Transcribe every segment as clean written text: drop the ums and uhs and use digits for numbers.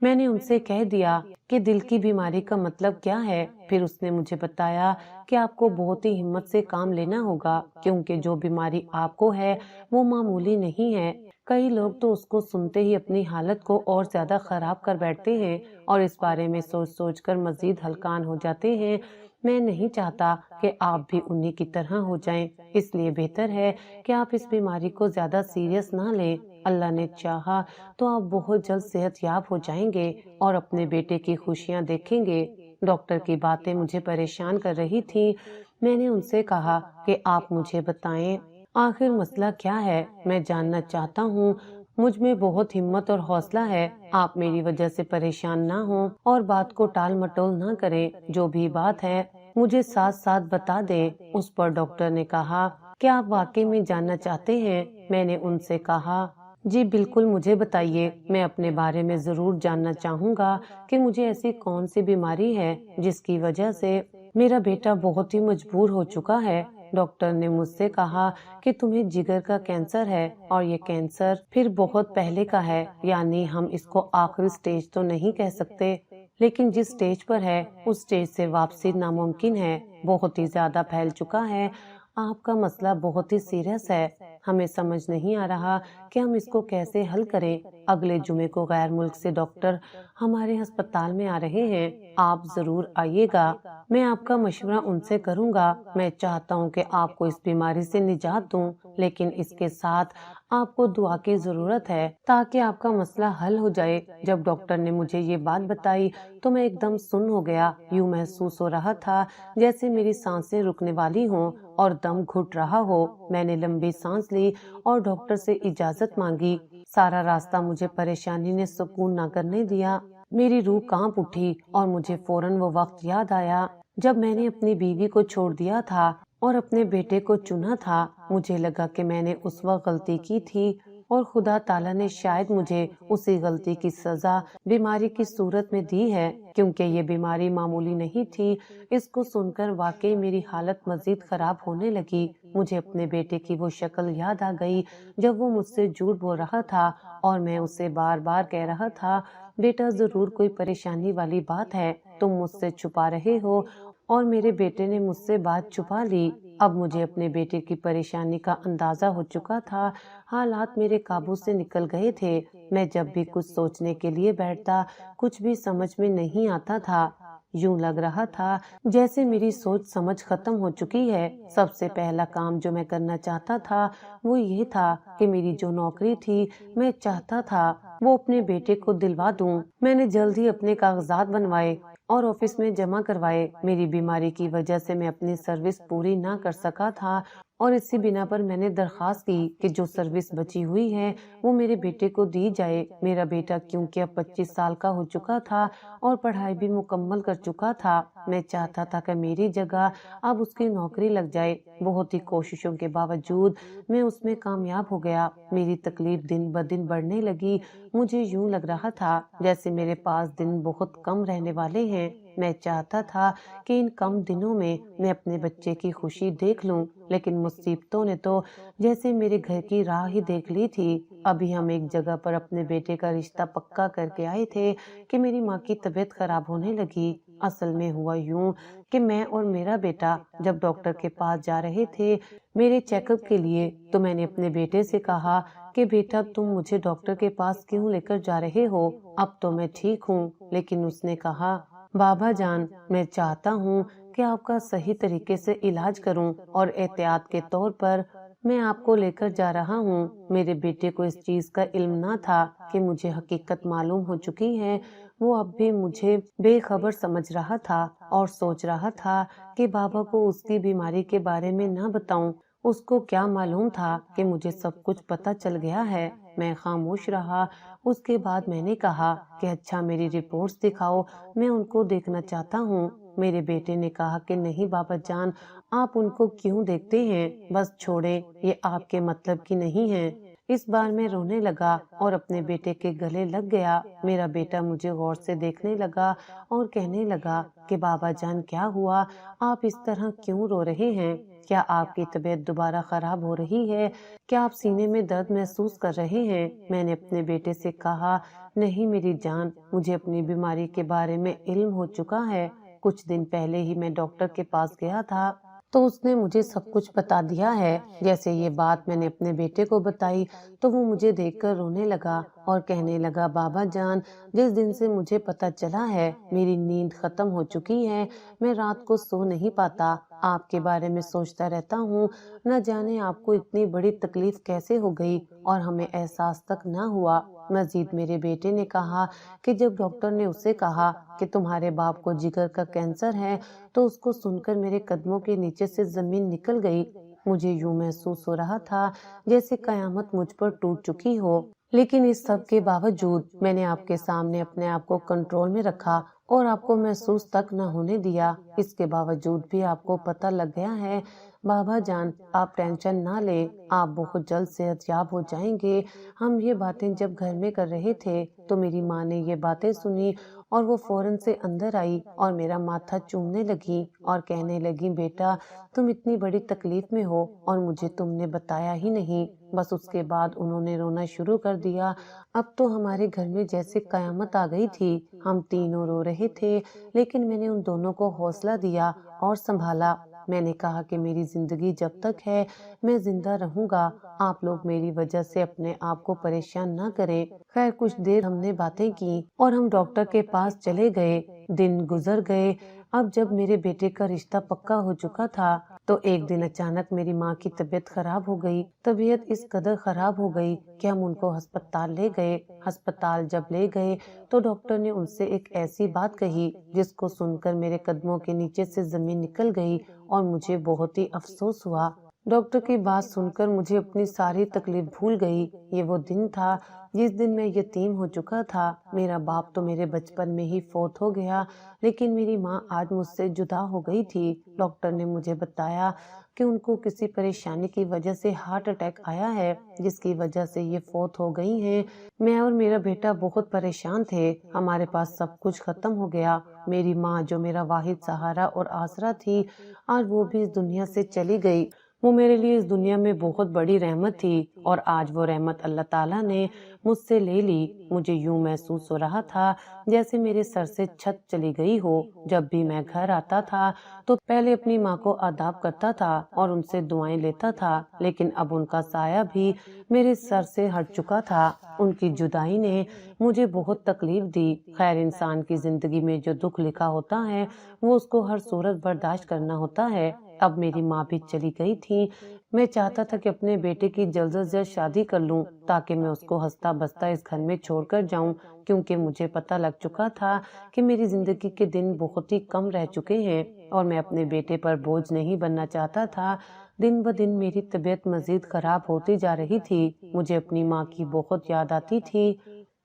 میں نے ان سے کہہ دیا کہ دل کی بیماری کا مطلب کیا ہے۔ پھر اس نے مجھے بتایا کہ آپ کو بہت ہی ہمت سے کام لینا ہوگا، کیونکہ جو بیماری آپ کو ہے وہ معمولی نہیں ہے۔ کئی لوگ تو اس کو سنتے ہی اپنی حالت کو اور زیادہ خراب کر بیٹھتے ہیں اور اس بارے میں سوچ سوچ کر مزید ہلکان ہو جاتے ہیں۔ میں نہیں چاہتا کہ آپ بھی انہی کی طرح ہو جائیں، اس لیے بہتر ہے کہ آپ اس بیماری کو زیادہ سیریس نہ لیں۔ اللہ نے چاہا تو آپ بہت جلد صحت یاب ہو جائیں گے اور اپنے بیٹے کی خوشیاں دیکھیں گے۔ ڈاکٹر کی باتیں مجھے پریشان کر رہی تھی۔ میں نے ان سے کہا کہ آپ مجھے بتائیں آخر مسئلہ کیا ہے، میں جاننا چاہتا ہوں۔ مجھ میں بہت ہمت اور حوصلہ ہے، آپ میری وجہ سے پریشان نہ ہوں اور بات کو ٹال مٹول نہ کریں۔ جو بھی بات ہے مجھے ساتھ ساتھ بتا دیں۔ اس پر ڈاکٹر نے کہا کہ آپ واقعی میں جاننا چاہتے ہیں؟ میں نے ان سے کہا جی بالکل، مجھے بتائیے، میں اپنے بارے میں ضرور جاننا چاہوں گا کہ مجھے ایسی کون سی بیماری ہے جس کی وجہ سے میرا بیٹا بہت ہی مجبور ہو چکا ہے۔ ڈاکٹر نے مجھ سے کہا کہ تمہیں جگر کا کینسر ہے اور یہ کینسر پھر بہت پہلے کا ہے، یعنی ہم اس کو آخری سٹیج تو نہیں کہہ سکتے، لیکن جس سٹیج پر ہے اس سٹیج سے واپسی ناممکن ہے، بہت ہی زیادہ پھیل چکا ہے۔ آپ کا مسئلہ بہت ہی سیریس ہے، ہمیں سمجھ نہیں آ رہا کہ ہم اس کو کیسے حل کریں۔ اگلے جمعے کو غیر ملک سے ڈاکٹر ہمارے ہسپتال میں آ رہے ہیں، آپ ضرور آئیے گا۔ میں آپ کا مشورہ ان سے کروں گا۔ میں چاہتا ہوں کہ آپ کو اس بیماری سے نجات دوں، لیکن اس کے ساتھ آپ کو دعا کی ضرورت ہے تاکہ آپ کا مسئلہ حل ہو جائے۔ جب ڈاکٹر نے مجھے یہ بات بتائی تو میں ایک دم سن ہو گیا، یوں محسوس ہو رہا تھا جیسے میری سانسیں رکنے والی ہوں اور دم گھٹ رہا ہو۔ میں نے لمبی سانس لی اور ڈاکٹر سے اجازت مانگی۔ سارا راستہ مجھے پریشانی نے سکون نہ کرنے دیا، میری روح کانپ اٹھی اور مجھے فوراً وہ وقت یاد آیا جب میں نے اپنی بیوی کو چھوڑ دیا تھا اور اپنے بیٹے کو چنا تھا۔ مجھے لگا کہ میں نے اس وقت غلطی کی تھی اور خدا تعالیٰ نے شاید مجھے اسی غلطی کی سزا بیماری کی صورت میں دی ہے، کیونکہ یہ بیماری معمولی نہیں تھی۔ اس کو سن کر واقعی میری حالت مزید خراب ہونے لگی۔ مجھے اپنے بیٹے کی وہ شکل یاد آ گئی جب وہ مجھ سے جھوٹ بول رہا تھا اور میں اسے بار بار کہہ رہا تھا بیٹا ضرور کوئی پریشانی والی بات ہے، تم مجھ سے چھپا رہے ہو، اور میرے بیٹے نے مجھ سے بات چھپا لی۔ اب مجھے اپنے بیٹے کی پریشانی کا اندازہ ہو چکا تھا، حالات میرے قابو سے نکل گئے تھے۔ میں جب بھی کچھ سوچنے کے لیے بیٹھتا کچھ بھی سمجھ میں نہیں آتا تھا، یوں لگ رہا تھا جیسے میری سوچ سمجھ ختم ہو چکی ہے۔ سب سے پہلا کام جو میں کرنا چاہتا تھا وہ یہ تھا کہ میری جو نوکری تھی میں چاہتا تھا وہ اپنے بیٹے کو دلوا دوں۔ میں نے جلد ہی اپنے کاغذات بنوائے اور آفس میں جمع کروائے۔ میری بیماری کی وجہ سے میں اپنی سروس پوری نہ کر سکا تھا اور اسی بنا پر میں نے درخواست کی کہ جو سروس بچی ہوئی ہے وہ میرے بیٹے کو دی جائے۔ میرا بیٹا کیونکہ اب 25 سال کا ہو چکا تھا اور پڑھائی بھی مکمل کر چکا تھا، میں چاہتا تھا کہ میری جگہ اب اس کی نوکری لگ جائے۔ بہت ہی کوششوں کے باوجود میں اس میں کامیاب ہو گیا۔ میری تکلیف دن بدن بڑھنے لگی، مجھے یوں لگ رہا تھا جیسے میرے پاس دن بہت کم رہنے والے ہیں۔ میں چاہتا تھا کہ ان کم دنوں میں اپنے بچے کی خوشی دیکھ لوں، لیکن مصیبتوں نے تو جیسے میرے گھر کی راہ ہی دیکھ لی تھی۔ ابھی ہم ایک جگہ پر اپنے بیٹے کا رشتہ پکا کر کے آئے تھے کہ میری ماں کی طبیعت خراب ہونے لگی۔ اصل میں ہوا یوں کہ میں اور میرا بیٹا جب ڈاکٹر کے پاس جا رہے تھے میرے چیک اپ کے لیے، تو میں نے اپنے بیٹے سے کہا کہ بیٹا تم مجھے ڈاکٹر کے پاس کیوں لے کر جا رہے ہو، اب تو میں ٹھیک ہوں۔ لیکن اس نے کہا بابا جان، میں چاہتا ہوں کہ آپ کا صحیح طریقے سے علاج کروں اور احتیاط کے طور پر میں آپ کو لے کر جا رہا ہوں۔ میرے بیٹے کو اس چیز کا علم نہ تھا کہ مجھے حقیقت معلوم ہو چکی ہے۔ وہ اب بھی مجھے بے خبر سمجھ رہا تھا اور سوچ رہا تھا کہ بابا کو اس کی بیماری کے بارے میں نہ بتاؤں۔ اس کو کیا معلوم تھا کہ مجھے سب کچھ پتہ چل گیا ہے۔ میں خاموش رہا۔ اس کے بعد میں نے کہا کہ اچھا میری رپورٹس دکھاؤ، میں ان کو دیکھنا چاہتا ہوں۔ میرے بیٹے نے کہا کہ نہیں بابا جان، آپ ان کو کیوں دیکھتے ہیں، بس چھوڑیں، یہ آپ کے مطلب کی نہیں ہے۔ اس بار میں رونے لگا اور اپنے بیٹے کے گلے لگ گیا۔ میرا بیٹا مجھے غور سے دیکھنے لگا اور کہنے لگا کہ بابا جان کیا ہوا، آپ اس طرح کیوں رو رہے ہیں، کیا آپ کی طبیعت دوبارہ خراب ہو رہی ہے؟ کیا آپ سینے میں درد محسوس کر رہے ہیں؟ میں نے اپنے بیٹے سے کہا، نہیں میری جان، مجھے اپنی بیماری کے بارے میں علم ہو چکا ہے۔ کچھ دن پہلے ہی میں ڈاکٹر کے پاس گیا تھا تو اس نے مجھے سب کچھ بتا دیا ہے۔ جیسے یہ بات میں نے اپنے بیٹے کو بتائی تو وہ مجھے دیکھ کر رونے لگا اور کہنے لگا، بابا جان، جس دن سے مجھے پتا چلا ہے میری نیند ختم ہو چکی ہے، میں رات کو سو نہیں پاتا، آپ کے بارے میں سوچتا رہتا ہوں، نہ جانے آپ کو اتنی بڑی تکلیف کیسے ہو گئی اور ہمیں احساس تک نہ ہوا۔ مزید میرے بیٹے نے کہا کہ جب ڈاکٹر نے اسے کہا کہ تمہارے باپ کو جگر کا کینسر ہے تو اس کو سن کر میرے قدموں کے نیچے سے زمین نکل گئی۔ مجھے یوں محسوس ہو رہا تھا جیسے قیامت مجھ پر ٹوٹ چکی ہو، لیکن اس سب کے باوجود میں نے آپ کے سامنے اپنے آپ کو کنٹرول میں رکھا اور آپ کو محسوس تک نہ ہونے دیا۔ اس کے باوجود بھی آپ کو پتہ لگ گیا ہے۔ بابا جان، آپ ٹینشن نہ لیں، آپ بہت جلد صحت یاب ہو جائیں گے۔ ہم یہ باتیں جب گھر میں کر رہے تھے تو میری ماں نے یہ باتیں سنی اور وہ فوراً سے اندر آئی اور میرا ماتھا چومنے لگی اور کہنے لگی، بیٹا تم اتنی بڑی تکلیف میں ہو اور مجھے تم نے بتایا ہی نہیں۔ بس اس کے بعد انہوں نے رونا شروع کر دیا۔ اب تو ہمارے گھر میں جیسے قیامت آ گئی تھی، ہم تینوں رو رہے تھے، لیکن میں نے ان دونوں کو حوصلہ دیا اور سنبھالا۔ میں نے کہا کہ میری زندگی جب تک ہے میں زندہ رہوں گا، آپ لوگ میری وجہ سے اپنے آپ کو پریشان نہ کریں۔ خیر کچھ دیر ہم نے باتیں کی اور ہم ڈاکٹر کے پاس چلے گئے۔ دن گزر گئے۔ اب جب میرے بیٹے کا رشتہ پکا ہو چکا تھا تو ایک دن اچانک میری ماں کی طبیعت خراب ہو گئی۔ طبیعت اس قدر خراب ہو گئی کہ ہم ان کو ہسپتال لے گئے۔ ہسپتال جب لے گئے تو ڈاکٹر نے ان سے ایک ایسی بات کہی جس کو سن کر میرے قدموں کے نیچے سے زمین نکل گئی اور مجھے بہت ہی افسوس ہوا۔ ڈاکٹر کی بات سن کر مجھے اپنی ساری تکلیف بھول گئی۔ یہ وہ دن تھا جس دن میں یتیم ہو چکا تھا۔ میرا باپ تو میرے بچپن میں ہی فوت ہو گیا، لیکن میری ماں آج مجھ سے جدا ہو گئی تھی۔ ڈاکٹر نے مجھے بتایا کہ ان کو کسی پریشانی کی وجہ سے ہارٹ اٹیک آیا ہے جس کی وجہ سے یہ فوت ہو گئی ہیں۔ میں اور میرا بیٹا بہت پریشان تھے، ہمارے پاس سب کچھ ختم ہو گیا۔ میری ماں جو میرا واحد سہارا اور آسرا تھی، آج وہ بھی اس دنیا سے چلی گئی۔ وہ میرے لیے اس دنیا میں بہت بڑی رحمت تھی اور آج وہ رحمت اللہ تعالیٰ نے مجھ سے لے لی۔ مجھے یوں محسوس ہو رہا تھا جیسے میرے سر سے چھت چلی گئی ہو۔ جب بھی میں گھر آتا تھا تو پہلے اپنی ماں کو آداب کرتا تھا اور ان سے دعائیں لیتا تھا، لیکن اب ان کا سایہ بھی میرے سر سے ہٹ چکا تھا۔ ان کی جدائی نے مجھے بہت تکلیف دی۔ خیر انسان کی زندگی میں جو دکھ لکھا ہوتا ہے وہ اس کو ہر صورت برداشت کرنا ہوتا ہے۔ اب میری ماں بھی چلی گئی تھی۔ میں چاہتا تھا کہ اپنے بیٹے کی جلد از جلد شادی کر لوں تاکہ میں اس کو ہنستا بستا اس گھر میں چھوڑ کر جاؤں، کیونکہ مجھے پتہ لگ چکا تھا کہ میری زندگی کے دن بہت ہی کم رہ چکے ہیں اور میں اپنے بیٹے پر بوجھ نہیں بننا چاہتا تھا۔ دن بدن میری طبیعت مزید خراب ہوتی جا رہی تھی۔ مجھے اپنی ماں کی بہت یاد آتی تھی۔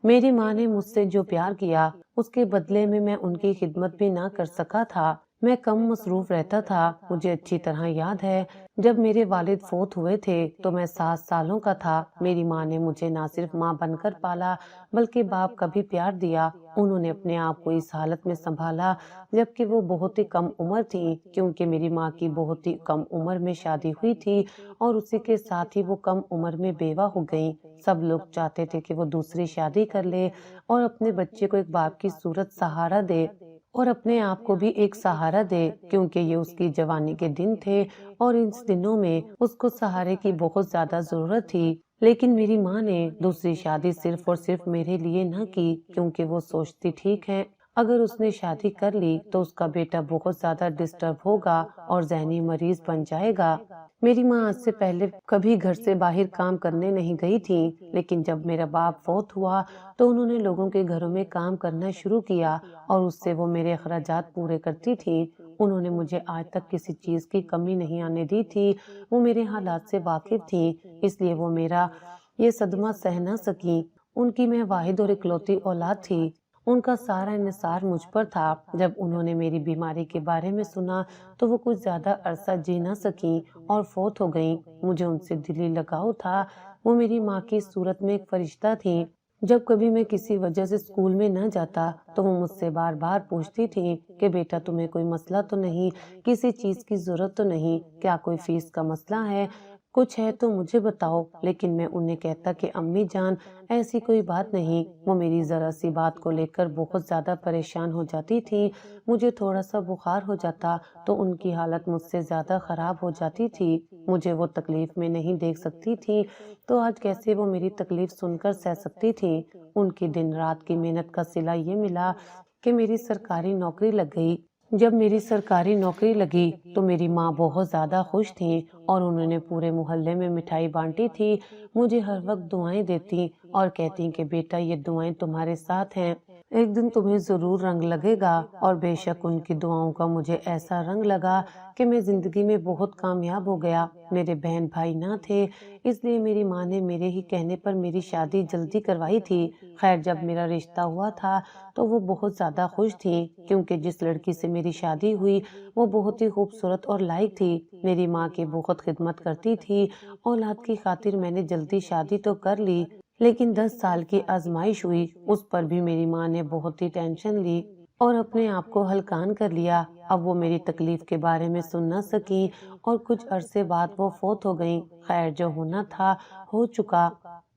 میری ماں نے مجھ سے جو پیار کیا اس کے بدلے میں ان کی خدمت بھی نہ کر سکا تھا۔ میں کم مصروف رہتا تھا۔ مجھے اچھی طرح یاد ہے جب میرے والد فوت ہوئے تھے تو میں 7 سالوں کا تھا۔ میری ماں نے مجھے نہ صرف ماں بن کر پالا بلکہ باپ کا بھی پیار دیا۔ انہوں نے اپنے آپ کو اس حالت میں سنبھالا جبکہ وہ بہت ہی کم عمر تھی، کیونکہ میری ماں کی بہت ہی کم عمر میں شادی ہوئی تھی اور اسی کے ساتھ ہی وہ کم عمر میں بیوہ ہو گئیں۔ سب لوگ چاہتے تھے کہ وہ دوسری شادی کر لے اور اپنے بچے کو ایک باپ کی صورت سہارا دے اور اپنے آپ کو بھی ایک سہارا دے، کیونکہ یہ اس کی جوانی کے دن تھے اور ان دنوں میں اس کو سہارے کی بہت زیادہ ضرورت تھی۔ لیکن میری ماں نے دوسری شادی صرف اور صرف میرے لیے نہ کی، کیونکہ وہ سوچتی ٹھیک ہے اگر اس نے شادی کر لی تو اس کا بیٹا بہت زیادہ ڈسٹرب ہوگا اور ذہنی مریض بن جائے گا۔ میری ماں آج سے پہلے کبھی گھر سے باہر کام کرنے نہیں گئی تھی، لیکن جب میرا باپ فوت ہوا تو انہوں نے لوگوں کے گھروں میں کام کرنا شروع کیا اور اس سے وہ میرے اخراجات پورے کرتی تھی۔ انہوں نے مجھے آج تک کسی چیز کی کمی نہیں آنے دی تھی۔ وہ میرے حالات سے واقف تھی، اس لیے وہ میرا یہ صدمہ سہ نہ سکی۔ ان کی میں واحد اور اکلوتی اولاد تھی۔ ان کا سارا انحصار مجھ پر تھا۔ جب انہوں نے میری بیماری کے بارے میں سنا تو وہ کچھ زیادہ عرصہ جی نہ سکیں اور فوت ہو گئیں۔ مجھے ان سے دلی لگاؤ تھا۔ وہ میری ماں کی صورت میں ایک فرشتہ تھی جب کبھی میں کسی وجہ سے اسکول میں نہ جاتا تو وہ مجھ سے بار بار پوچھتی تھی کہ بیٹا تمہیں کوئی مسئلہ تو نہیں، کسی چیز کی ضرورت تو نہیں، کیا کوئی فیس کا مسئلہ ہے، کچھ ہے تو مجھے بتاؤ۔ لیکن میں انہیں کہتا کہ امی جان ایسی کوئی بات نہیں۔ وہ میری ذرا سی بات کو لے کر بہت زیادہ پریشان ہو جاتی تھی۔ مجھے تھوڑا سا بخار ہو جاتا تو ان کی حالت مجھ سے زیادہ خراب ہو جاتی تھی۔ مجھے وہ تکلیف میں نہیں دیکھ سکتی تھی تو آج کیسے وہ میری تکلیف سن کر سہ سکتی تھی۔ ان کی دن رات کی محنت کا صلہ یہ ملا کہ میری سرکاری نوکری لگ گئی۔ جب میری سرکاری نوکری لگی تو میری ماں بہت زیادہ خوش تھی اور انہوں نے پورے محلے میں مٹھائی بانٹی تھی۔ مجھے ہر وقت دعائیں دیتی اور کہتی کہ بیٹا یہ دعائیں تمہارے ساتھ ہیں، ایک دن تمہیں ضرور رنگ لگے گا۔ اور بے شک ان کی دعاؤں کا مجھے ایسا رنگ لگا کہ میں زندگی میں بہت کامیاب ہو گیا۔ میرے بہن بھائی نہ تھے، اس لیے میری ماں نے میرے ہی کہنے پر میری شادی جلدی کروائی تھی۔ خیر جب میرا رشتہ ہوا تھا تو وہ بہت زیادہ خوش تھی کیونکہ جس لڑکی سے میری شادی ہوئی وہ بہت ہی خوبصورت اور لائق تھی، میری ماں کی بہت خدمت کرتی تھی۔ اولاد کی خاطر میں نے جلدی شادی تو کر لی، لیکن 10 سال کی آزمائش ہوئی، اس پر بھی میری ماں نے بہت ہی ٹینشن لی اور اپنے آپ کو ہلکان کر لیا۔ اب وہ میری تکلیف کے بارے میں سن نہ سکی اور کچھ عرصے بعد وہ فوت ہو گئیں۔ خیر جو ہونا تھا ہو چکا۔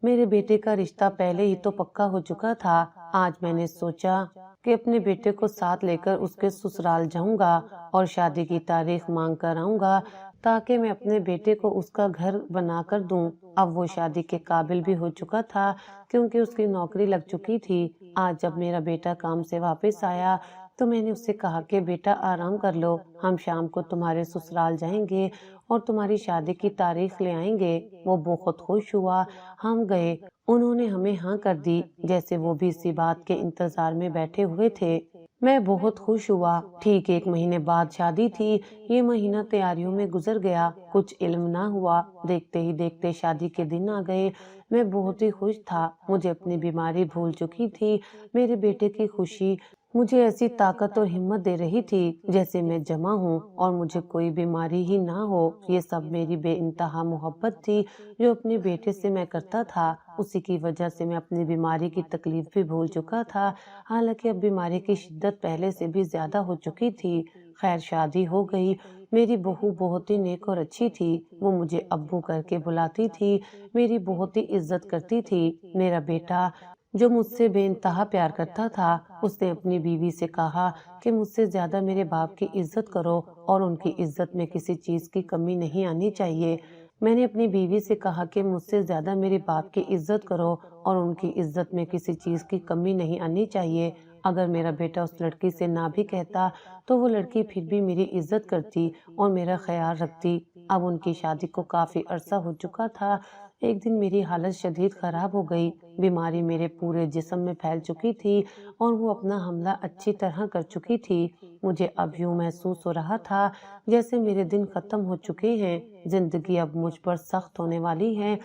میرے بیٹے کا رشتہ پہلے ہی تو پکا ہو چکا تھا۔ آج میں نے سوچا کہ اپنے بیٹے کو ساتھ لے کر اس کے سسرال جاؤں گا اور شادی کی تاریخ مانگ کر آؤں گا تاکہ میں اپنے بیٹے کو اس کا گھر بنا کر دوں۔ اب وہ شادی کے قابل بھی ہو چکا تھا کیونکہ اس کی نوکری لگ چکی تھی۔ آج جب میرا بیٹا کام سے واپس آیا تو میں نے اس سے کہا کہ بیٹا آرام کر لو، ہم شام کو تمہارے سسرال جائیں گے اور تمہاری شادی کی تاریخ لے آئیں گے۔ وہ بہت خوش ہوا، ہم گئے، انہوں نے ہمیں ہاں کر دی جیسے وہ بھی اسی بات کے انتظار میں بیٹھے ہوئے تھے۔ میں بہت خوش ہوا۔ ٹھیک 1 مہینے بعد شادی تھی۔ یہ مہینہ تیاریوں میں گزر گیا، کچھ علم نہ ہوا، دیکھتے ہی دیکھتے شادی کے دن آ گئے۔ میں بہت ہی خوش تھا، مجھے اپنی بیماری بھول چکی تھی۔ میرے بیٹے کی خوشی مجھے ایسی طاقت اور ہمت دے رہی تھی جیسے میں جمع ہوں اور مجھے کوئی بیماری ہی نہ ہو۔ یہ سب میری بے انتہا محبت تھی جو اپنے بیٹے سے میں کرتا تھا، اسی کی وجہ سے میں اپنی بیماری کی تکلیف بھی بھول چکا تھا، حالانکہ اب بیماری کی شدت پہلے سے بھی زیادہ ہو چکی تھی۔ خیر شادی ہو گئی۔ میری بہو بہت ہی نیک اور اچھی تھی، وہ مجھے ابو کر کے بلاتی تھی، میری بہت ہی عزت کرتی تھی۔ میرا بیٹا جو مجھ سے بے انتہا پیار کرتا تھا، اس نے اپنی بیوی سے کہا کہ مجھ سے زیادہ میرے باپ کی عزت کرو اور ان کی عزت میں کسی چیز کی کمی نہیں آنی چاہیے۔ میں نے اپنی بیوی سے کہا کہ مجھ سے زیادہ میرے باپ کی عزت کرو اور ان کی عزت میں کسی چیز کی کمی نہیں آنی چاہیے۔ اگر میرا بیٹا اس لڑکی سے نہ بھی کہتا تو وہ لڑکی پھر بھی میری عزت کرتی اور میرا خیال رکھتی۔ اب ان کی شادی کو کافی عرصہ ہو چکا تھا۔ ایک دن میری حالت شدید خراب ہو گئی، بیماری میرے پورے جسم میں پھیل چکی تھی اور وہ اپنا حملہ اچھی طرح کر چکی تھی۔ مجھے اب یوں محسوس ہو رہا تھا جیسے میرے دن ختم ہو چکے ہیں، زندگی اب مجھ پر سخت ہونے والی ہے۔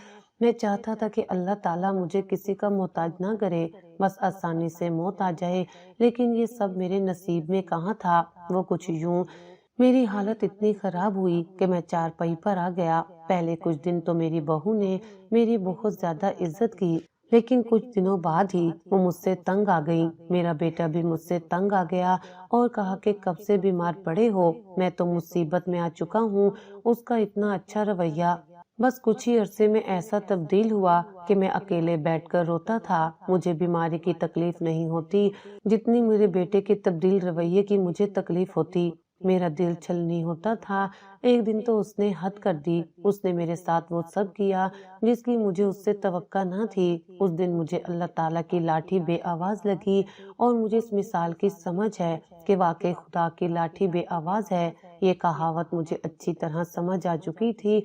میں چاہتا تھا کہ اللہ تعالیٰ مجھے کسی کا محتاج نہ کرے، بس آسانی سے موت آ جائے، لیکن یہ سب میرے نصیب میں کہاں تھا۔ وہ کچھ یوں میری حالت اتنی خراب ہوئی کہ میں چارپائی پر آ گیا۔ پہلے کچھ دن تو میری بہو نے میری بہت زیادہ عزت کی، لیکن کچھ دنوں بعد ہی وہ مجھ سے تنگ آ گئی۔ میرا بیٹا بھی مجھ سے تنگ آ گیا اور کہا کہ کب سے بیمار پڑے ہو، میں تو مصیبت میں آ چکا ہوں۔ اس کا اتنا اچھا رویہ، بس کچھ ہی عرصے میں ایسا تبدیل ہوا کہ میں اکیلے بیٹھ کر روتا تھا۔ مجھے بیماری کی تکلیف نہیں ہوتی جتنی میرے بیٹے کے تبدیل رویے کی مجھے تکلیف ہوتی۔ میرا دل چھلنی ہوتا تھا۔ ایک دن تو اس نے حد کر دی، اس نے میرے ساتھ وہ سب کیا جس کی مجھے اس سے توقع نہ تھی۔ اس دن مجھے اللہ تعالیٰ کی لاٹھی بے آواز لگی اور مجھے اس مثال کی سمجھ ہے کہ واقعی خدا کی لاٹھی بے آواز ہے۔ یہ کہاوت مجھے اچھی طرح سمجھ آ چکی تھی۔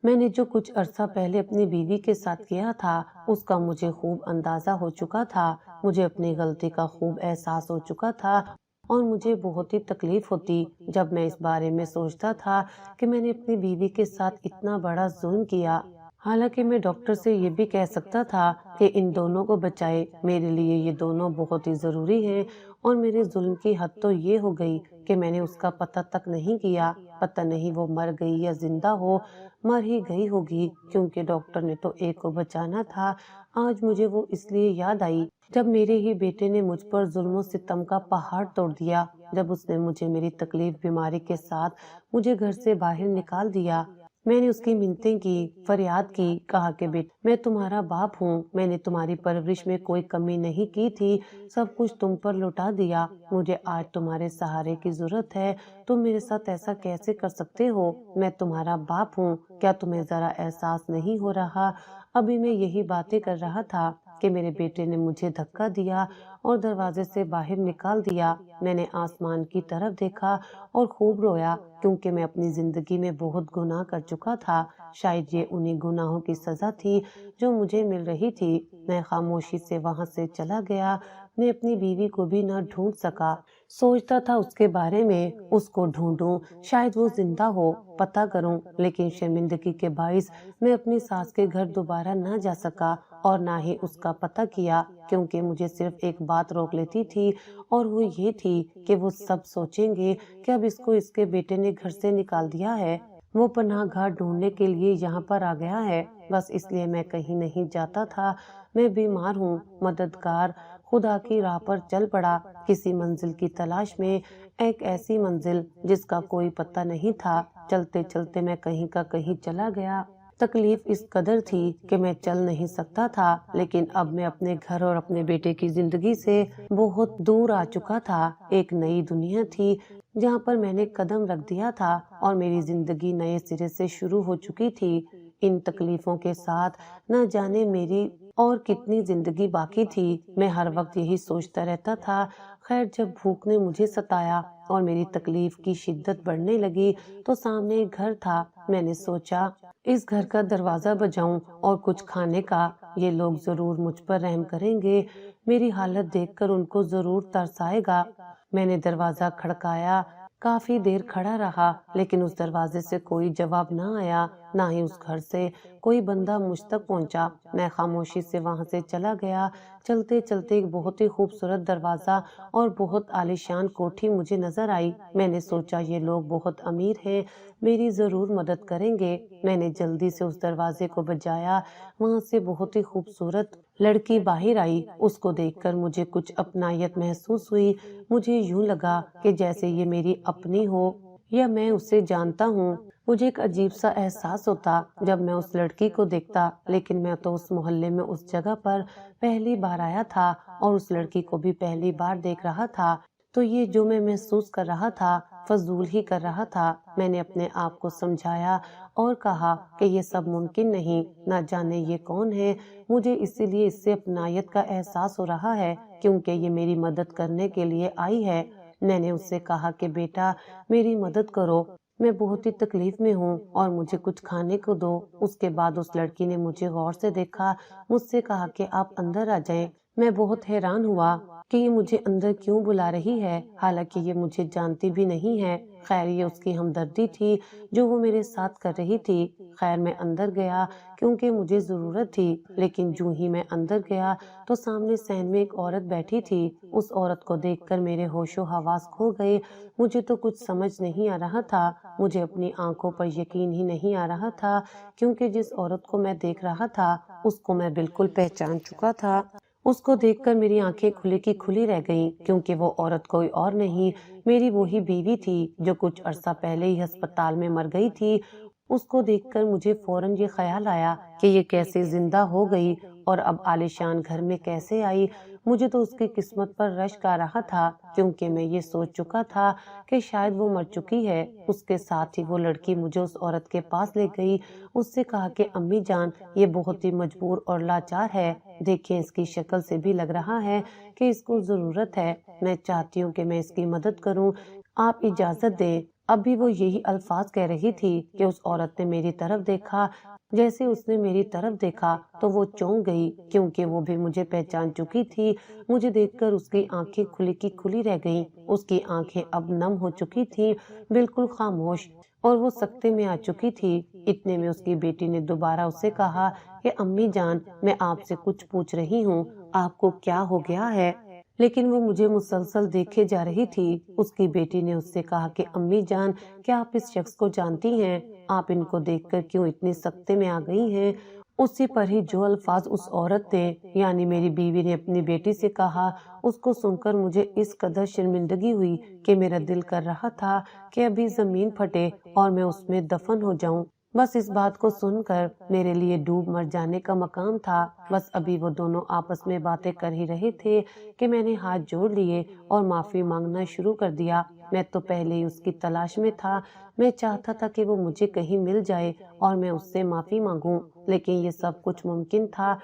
میں نے جو کچھ عرصہ پہلے اپنی بیوی کے ساتھ کیا تھا اس کا مجھے خوب اندازہ ہو چکا تھا، مجھے اپنی غلطی کا خوب احساس ہو چکا تھا اور مجھے بہت ہی تکلیف ہوتی جب میں اس بارے میں سوچتا تھا کہ میں نے اپنی بیوی کے ساتھ اتنا بڑا ظلم کیا۔ حالانکہ میں ڈاکٹر سے یہ بھی کہہ سکتا تھا کہ ان دونوں کو بچائے، میرے لیے یہ دونوں بہت ہی ضروری ہیں، اور میرے ظلم کی حد تو یہ ہو گئی کہ میں نے اس کا پتہ تک نہیں کیا۔ پتہ نہیں وہ مر گئی یا زندہ ہو، مر ہی گئی ہوگی، کیونکہ ڈاکٹر نے تو ایک کو بچانا تھا۔ آج مجھے وہ اس لیے یاد آئی جب میرے ہی بیٹے نے مجھ پر ظلم و ستم کا پہاڑ توڑ دیا، جب اس نے مجھے میری تکلیف بیماری کے ساتھ مجھے گھر سے باہر نکال دیا۔ میں نے اس کی منتیں کی، فریاد کی، کہا کہ بیٹا میں تمہارا باپ ہوں، میں نے تمہاری پرورش میں کوئی کمی نہیں کی تھی، سب کچھ تم پر لوٹا دیا، مجھے آج تمہارے سہارے کی ضرورت ہے، تم میرے ساتھ ایسا کیسے کر سکتے ہو؟ میں تمہارا باپ ہوں، کیا تمہیں ذرا احساس نہیں ہو رہا؟ ابھی میں یہی باتیں کر رہا تھا کہ میرے بیٹے نے مجھے دھکا دیا اور دروازے سے باہر نکال دیا۔ میں نے آسمان کی طرف دیکھا اور خوب رویا، کیونکہ میں اپنی زندگی میں بہت گناہ کر چکا تھا۔ شاید یہ انہی گناہوں کی سزا تھی جو مجھے مل رہی تھی۔ میں خاموشی سے وہاں سے چلا گیا۔ میں اپنی بیوی کو بھی نہ ڈھونڈ سکا۔ سوچتا تھا اس کے بارے میں، اس کو ڈھونڈوں، شاید وہ زندہ ہو، پتہ کروں، لیکن شرمندگی کے باعث میں اپنی ساس کے گھر دوبارہ نہ جا سکا اور نہ ہی اس کا پتہ کیا، کیونکہ مجھے صرف ایک بات روک لیتی تھی، اور وہ یہ تھی کہ وہ سب سوچیں گے کہ اب اس کو اس کے بیٹے نے گھر سے نکال دیا ہے، وہ پناہ گاہ ڈھونڈنے کے لیے یہاں پر آ گیا ہے۔ بس اس لیے میں کہیں نہیں جاتا تھا۔ میں بیمار ہوں، مددگار خدا کی راہ پر چل پڑا، کسی منزل کی تلاش میں، ایک ایسی منزل جس کا کوئی پتہ نہیں تھا۔ چلتے چلتے میں کہیں کا کہیں چلا گیا۔ تکلیف اس قدر تھی کہ میں چل نہیں سکتا تھا، لیکن اب میں اپنے گھر اور اپنے بیٹے کی زندگی سے بہت دور آ چکا تھا۔ ایک نئی دنیا تھی جہاں پر میں نے قدم رکھ دیا تھا، اور میری زندگی نئے سرے سے شروع ہو چکی تھی۔ ان تکلیفوں کے ساتھ نہ جانے میری اور کتنی زندگی باقی تھی۔ میں ہر وقت یہی سوچتا رہتا تھا۔ خیر، جب بھوک نے مجھے ستایا اور میری تکلیف کی شدت بڑھنے لگی تو سامنے ایک گھر تھا۔ میں نے سوچا اس گھر کا دروازہ بجاؤں اور کچھ کھانے کا، یہ لوگ ضرور مجھ پر رحم کریں گے، میری حالت دیکھ کر ان کو ضرور ترس آئے گا۔ میں نے دروازہ کھڑکایا، کافی دیر کھڑا رہا، لیکن اس دروازے سے کوئی جواب نہ آیا، نہ ہی اس گھر سے کوئی بندہ مجھ تک پہنچا۔ میں خاموشی سے وہاں سے چلا گیا۔ چلتے چلتے ایک بہت ہی خوبصورت دروازہ اور بہت عالیشان کوٹھی مجھے نظر آئی۔ میں نے سوچا یہ لوگ بہت امیر ہیں، میری ضرور مدد کریں گے۔ میں نے جلدی سے اس دروازے کو بجایا۔ وہاں سے بہت ہی خوبصورت لڑکی باہر آئی۔ اس کو دیکھ کر مجھے کچھ اپنائیت محسوس ہوئی۔ مجھے یوں لگا کہ جیسے یہ میری اپنی ہو یا میں اسے جانتا ہوں۔ مجھے ایک عجیب سا احساس ہوتا جب میں اس لڑکی کو دیکھتا، لیکن میں تو اس محلے میں اس جگہ پر پہلی بار آیا تھا اور اس لڑکی کو بھی پہلی بار دیکھ رہا تھا، تو یہ جو میں محسوس کر رہا تھا فضول ہی کر رہا تھا۔ میں نے اپنے آپ کو سمجھایا اور کہا کہ یہ سب ممکن نہیں، نہ جانے یہ کون ہے، مجھے اسی لیے اس سے اپنائیت کا احساس ہو رہا ہے کیونکہ یہ میری مدد کرنے کے لیے آئی ہے۔ میں نے اس سے کہا کہ بیٹا میری مدد کرو، میں بہت ہی تکلیف میں ہوں اور مجھے کچھ کھانے کو دو۔ اس کے بعد اس لڑکی نے مجھے غور سے دیکھا، مجھ سے کہا کہ آپ اندر آ جائیں۔ میں بہت حیران ہوا کہ یہ مجھے اندر کیوں بلا رہی ہے، حالانکہ یہ مجھے جانتی بھی نہیں ہے۔ خیر، یہ اس کی ہمدردی تھی جو وہ میرے ساتھ کر رہی تھی۔ خیر، میں اندر گیا کیونکہ مجھے ضرورت تھی، لیکن جو ہی میں اندر گیا تو سامنے صحن میں ایک عورت بیٹھی تھی۔ اس عورت کو دیکھ کر میرے ہوش و حواس کھو گئے۔ مجھے تو کچھ سمجھ نہیں آ رہا تھا، مجھے اپنی آنکھوں پر یقین ہی نہیں آ رہا تھا، کیونکہ جس عورت کو میں دیکھ رہا تھا اس کو میں بالکل پہچان چکا تھا۔ اس کو دیکھ کر میری آنکھیں کھلی کی کھلی رہ گئیں، کیونکہ وہ عورت کوئی اور نہیں، میری وہی بیوی تھی جو کچھ عرصہ پہلے ہی ہسپتال میں مر گئی تھی۔ اس کو دیکھ کر مجھے فوراً یہ خیال آیا کہ یہ کیسے زندہ ہو گئی اور اب عالیشان گھر میں کیسے آئی۔ مجھے تو اس کی قسمت پر رشک آ رہا تھا، کیونکہ میں یہ سوچ چکا تھا کہ شاید وہ مر چکی ہے۔ اس کے ساتھ ہی وہ لڑکی مجھے اس عورت کے پاس لے گئی، اس سے کہا کہ امی جان یہ بہت ہی مجبور اور لاچار ہے، دیکھیں اس کی شکل سے بھی لگ رہا ہے کہ اس کو ضرورت ہے، میں چاہتی ہوں کہ میں اس کی مدد کروں، آپ اجازت دیں۔ اب بھی وہ یہی الفاظ کہہ رہی تھی کہ اس عورت نے میری طرف دیکھا۔ جیسے اس نے میری طرف دیکھا تو وہ چونک گئی، کیونکہ وہ بھی مجھے پہچان چکی تھی۔ مجھے دیکھ کر اس کی آنکھیں کھلی کی کھلی رہ گئیں۔ اس کی آنکھیں اب نم ہو چکی تھیں، بالکل خاموش، اور وہ سکتے میں آ چکی تھی۔ اتنے میں اس کی بیٹی نے دوبارہ اسے کہا کہ امی جان میں آپ سے کچھ پوچھ رہی ہوں، آپ کو کیا ہو گیا ہے؟ لیکن وہ مجھے مسلسل دیکھے جا رہی تھی۔ اس کی بیٹی نے اس سے کہا کہ امی جان کیا آپ اس شخص کو جانتی ہیں؟ آپ ان کو دیکھ کر کیوں اتنی سکتے میں آ گئی ہیں؟ اسی پر ہی جو الفاظ اس عورت نے یعنی میری بیوی نے اپنی بیٹی سے کہا، اس کو سن کر مجھے اس قدر شرمندگی ہوئی کہ میرا دل کر رہا تھا کہ ابھی زمین پھٹے اور میں اس میں دفن ہو جاؤں۔ بس اس بات کو سن کر میرے لیے ڈوب مر جانے کا مقام تھا۔ بس ابھی وہ دونوں آپس میں باتیں کر ہی رہے تھے کہ میں نے ہاتھ جوڑ لیے اور معافی مانگنا شروع کر دیا۔ میں تو پہلے ہی اس کی تلاش میں تھا۔ میں چاہتا تھا کہ وہ مجھے کہیں مل جائے اور میں اس سے معافی مانگوں، لیکن یہ سب کچھ ممکن تھا۔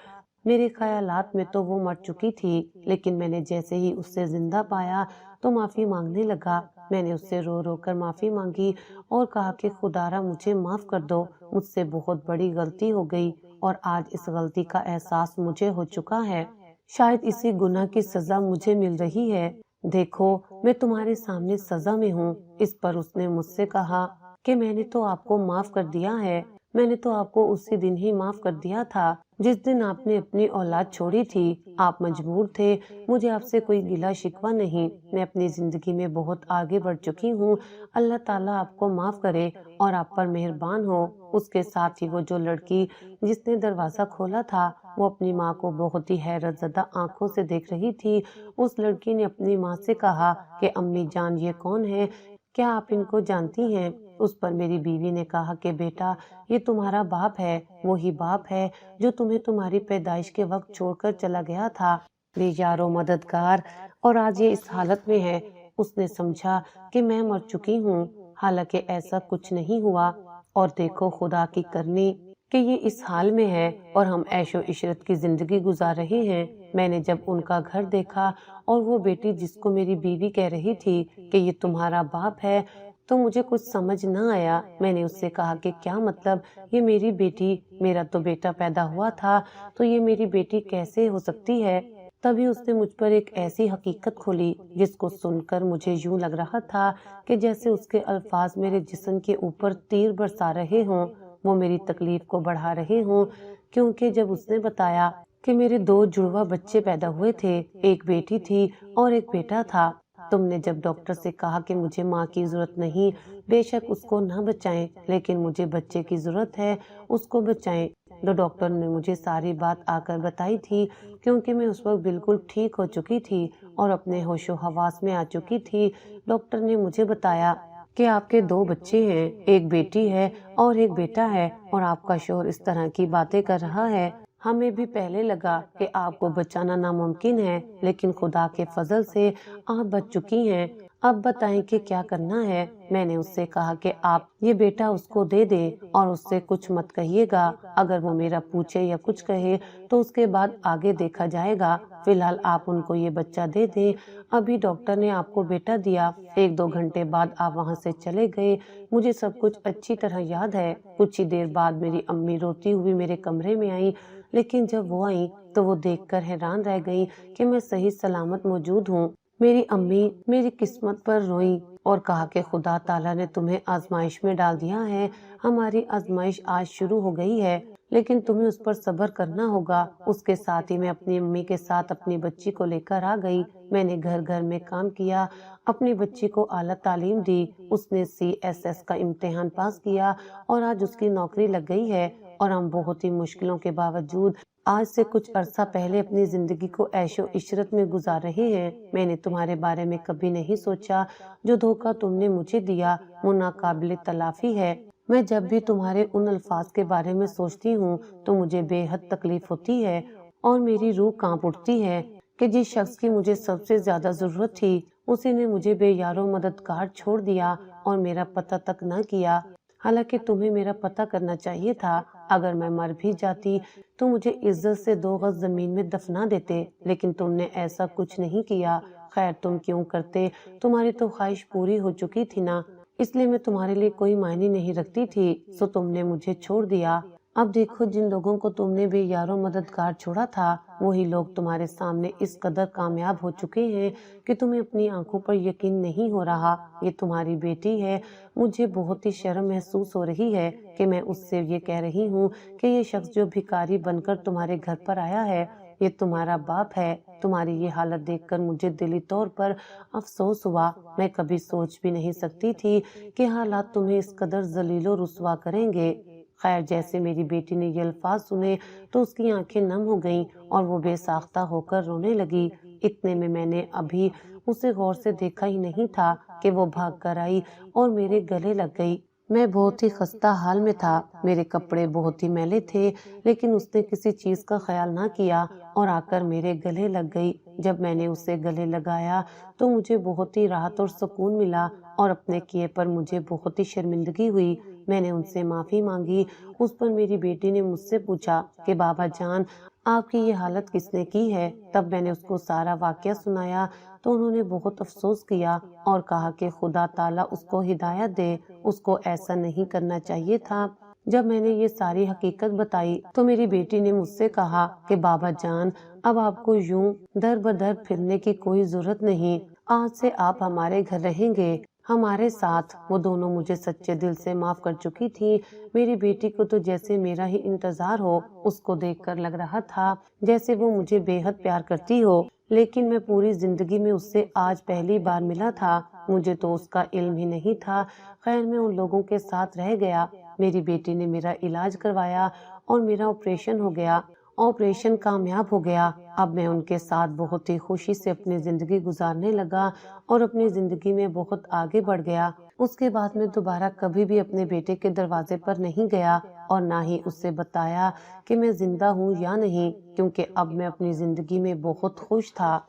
میرے خیالات میں تو وہ مر چکی تھی، لیکن میں نے جیسے ہی اس سے زندہ پایا تو معافی مانگنے لگا۔ میں نے اس سے رو رو کر معافی مانگی اور کہا کہ خدا را مجھے معاف کر دو، مجھ سے بہت بڑی غلطی ہو گئی اور آج اس غلطی کا احساس مجھے ہو چکا ہے۔ شاید اسی گناہ کی سزا مجھے مل رہی ہے۔ دیکھو میں تمہارے سامنے سزا میں ہوں۔ اس پر اس نے مجھ سے کہا کہ میں نے تو آپ کو معاف کر دیا ہے، میں نے تو آپ کو اسی دن ہی معاف کر دیا تھا جس دن آپ نے اپنی اولاد چھوڑی تھی۔ آپ مجبور تھے، مجھے آپ سے کوئی گلہ شکوہ نہیں۔ میں اپنی زندگی میں بہت آگے بڑھ چکی ہوں۔ اللہ تعالیٰ آپ کو معاف کرے اور آپ پر مہربان ہو۔ اس کے ساتھ ہی وہ جو لڑکی جس نے دروازہ کھولا تھا وہ اپنی ماں کو بہت ہی حیرت زدہ آنکھوں سے دیکھ رہی تھی۔ اس لڑکی نے اپنی ماں سے کہا کہ امی جان یہ کون ہے؟ کیا آپ ان کو جانتی ہیں؟ اس پر میری بیوی نے کہا کہ بیٹا یہ تمہارا باپ ہے، وہی باپ ہے جو تمہیں تمہاری پیدائش کے وقت چھوڑ کر چلا گیا تھا، بے یار و مددگار، اور آج یہ اس حالت میں ہے۔ اس نے سمجھا کہ میں مر چکی ہوں، حالانکہ ایسا کچھ نہیں ہوا، اور دیکھو خدا کی کرنی کہ یہ اس حال میں ہے اور ہم عیش و عشرت کی زندگی گزار رہے ہیں۔ میں نے جب ان کا گھر دیکھا اور وہ بیٹی جس کو میری بیوی کہہ رہی تھی کہ یہ تمہارا باپ ہے تو مجھے کچھ سمجھ نہ آیا۔ میں نے اس سے کہا کہ کیا مطلب؟ یہ میری بیٹی، میرا تو بیٹا پیدا ہوا تھا تو یہ میری بیٹی کیسے ہو سکتی ہے؟ تبھی اس نے مجھ پر ایک ایسی حقیقت کھولی جس کو سن کر مجھے یوں لگ رہا تھا کہ جیسے اس کے الفاظ میرے جسم کے اوپر تیر برسا رہے ہوں، وہ میری تکلیف کو بڑھا رہے ہوں، کیونکہ جب اس نے بتایا کہ میرے 2 جڑواں بچے پیدا ہوئے تھے، ایک بیٹی تھی اور ایک بیٹا تھا۔ تم نے جب ڈاکٹر سے کہا کہ مجھے ماں کی ضرورت نہیں، بے شک اس کو نہ بچائیں، لیکن مجھے بچے کی ضرورت ہے، اس کو بچائیں، تو ڈاکٹر نے مجھے ساری بات آ کر بتائی تھی، کیونکہ میں اس وقت بالکل ٹھیک ہو چکی تھی اور اپنے ہوش و حواس میں آ چکی تھی۔ ڈاکٹر نے مجھے بتایا کہ آپ کے 2 بچے ہیں، ایک بیٹی ہے اور ایک بیٹا ہے، اور آپ کا شوہر اس طرح کی باتیں کر رہا ہے۔ ہمیں بھی پہلے لگا کہ آپ کو بچانا ناممکن ہے، لیکن خدا کے فضل سے آپ بچ چکی ہیں۔ اب بتائیں کہ کیا کرنا ہے؟ میں نے اس سے کہا کہ آپ یہ بیٹا اس کو دے دیں اور اس سے کچھ مت کہیے گا، اگر وہ میرا پوچھے یا کچھ کہے تو اس کے بعد آگے دیکھا جائے گا، فی الحال آپ ان کو یہ بچہ دے دیں۔ ابھی ڈاکٹر نے آپ کو بیٹا دیا، 1-2 گھنٹے بعد آپ وہاں سے چلے گئے، مجھے سب کچھ اچھی طرح یاد ہے۔ کچھ ہی دیر بعد میری امی روتی ہوئی میرے کمرے میں آئیں، لیکن جب وہ آئیں تو وہ دیکھ کر حیران رہ گئیں کہ میں صحیح سلامت موجود ہوں۔ میری امی میری قسمت پر روئیں اور کہا کہ خدا تعالیٰ نے تمہیں آزمائش میں ڈال دیا ہے، ہماری آزمائش آج شروع ہو گئی ہے، لیکن تمہیں اس پر صبر کرنا ہوگا۔ اس کے ساتھ ہی میں اپنی امی کے ساتھ اپنی بچی کو لے کر آ گئی۔ میں نے گھر گھر میں کام کیا، اپنی بچی کو اعلیٰ تعلیم دی، اس نے CSS کا امتحان پاس کیا اور آج اس کی نوکری لگ گئی ہے، اور ہم بہت ہی مشکلوں کے باوجود آج سے کچھ عرصہ پہلے اپنی زندگی کو عیش و عشرت میں گزار رہے ہیں۔ میں نے تمہارے بارے میں کبھی نہیں سوچا، جو دھوکہ تم نے مجھے دیا وہ ناقابل تلافی ہے۔ میں جب بھی تمہارے ان الفاظ کے بارے میں سوچتی ہوں تو مجھے بے حد تکلیف ہوتی ہے اور میری روح کانپ اٹھتی ہے کہ جس شخص کی مجھے سب سے زیادہ ضرورت تھی اسی نے مجھے بے یار و مددگار چھوڑ دیا اور میرا پتہ تک نہ کیا۔ حالانکہ تمہیں میرا پتہ کرنا چاہیے تھا، اگر میں مر بھی جاتی تو مجھے عزت سے 2 گز زمین میں دفنا دیتے، لیکن تم نے ایسا کچھ نہیں کیا۔ خیر تم کیوں کرتے، تمہاری تو خواہش پوری ہو چکی تھی نا، اس لیے میں تمہارے لیے کوئی معنی نہیں رکھتی تھی، سو تم نے مجھے چھوڑ دیا۔ اب دیکھو جن لوگوں کو تم نے بے یارو مددگار چھوڑا تھا وہی لوگ تمہارے سامنے اس قدر کامیاب ہو چکے ہیں کہ تمہیں اپنی آنکھوں پر یقین نہیں ہو رہا۔ یہ تمہاری بیٹی ہے۔ مجھے بہت ہی شرم محسوس ہو رہی ہے کہ میں اس سے یہ کہہ رہی ہوں کہ یہ شخص جو بھکاری بن کر تمہارے گھر پر آیا ہے یہ تمہارا باپ ہے۔ تمہاری یہ حالت دیکھ کر مجھے دلی طور پر افسوس ہوا۔ میں کبھی سوچ بھی نہیں سکتی تھی کہ حالات تمہیں اس قدر ذلیل و رسوا کریں گے۔ خیر جیسے میری بیٹی نے یہ الفاظ سنے تو اس کی آنکھیں نم ہو گئیں اور وہ بے ساختہ ہو کر رونے لگی۔ اتنے میں نے ابھی اسے غور سے دیکھا ہی نہیں تھا کہ وہ بھاگ کر آئی اور میرے گلے لگ گئی۔ میں بہت ہی خستہ حال میں تھا، میرے کپڑے بہت ہی میلے تھے، لیکن اس نے کسی چیز کا خیال نہ کیا اور آ کر میرے گلے لگ گئی۔ جب میں نے اسے گلے لگایا تو مجھے بہت ہی راحت اور سکون ملا اور اپنے کیے پر مجھے بہت ہی شرمندگی ہوئی۔ میں نے ان سے معافی مانگی۔ اس پر میری بیٹی نے مجھ سے پوچھا کہ بابا جان آپ کی یہ حالت کس نے کی ہے؟ تب میں نے اس کو سارا واقعہ سنایا تو انہوں نے بہت افسوس کیا اور کہا کہ خدا تعالیٰ اس کو ہدایت دے، اس کو ایسا نہیں کرنا چاہیے تھا۔ جب میں نے یہ ساری حقیقت بتائی تو میری بیٹی نے مجھ سے کہا کہ بابا جان اب آپ کو یوں در بدر پھرنے کی کوئی ضرورت نہیں، آج سے آپ ہمارے گھر رہیں گے، ہمارے ساتھ۔ وہ دونوں مجھے سچے دل سے معاف کر چکی تھی۔ میری بیٹی کو تو جیسے میرا ہی انتظار ہو، اس کو دیکھ کر لگ رہا تھا جیسے وہ مجھے بے حد پیار کرتی ہو، لیکن میں پوری زندگی میں اس سے آج پہلی بار ملا تھا، مجھے تو اس کا علم ہی نہیں تھا۔ خیر میں ان لوگوں کے ساتھ رہ گیا، میری بیٹی نے میرا علاج کروایا اور میرا آپریشن ہو گیا، آپریشن کامیاب ہو گیا۔ اب میں ان کے ساتھ بہت ہی خوشی سے اپنی زندگی گزارنے لگا اور اپنی زندگی میں بہت آگے بڑھ گیا۔ اس کے بعد میں دوبارہ کبھی بھی اپنے بیٹے کے دروازے پر نہیں گیا اور نہ ہی اس سے بتایا کہ میں زندہ ہوں یا نہیں، کیونکہ اب میں اپنی زندگی میں بہت خوش تھا۔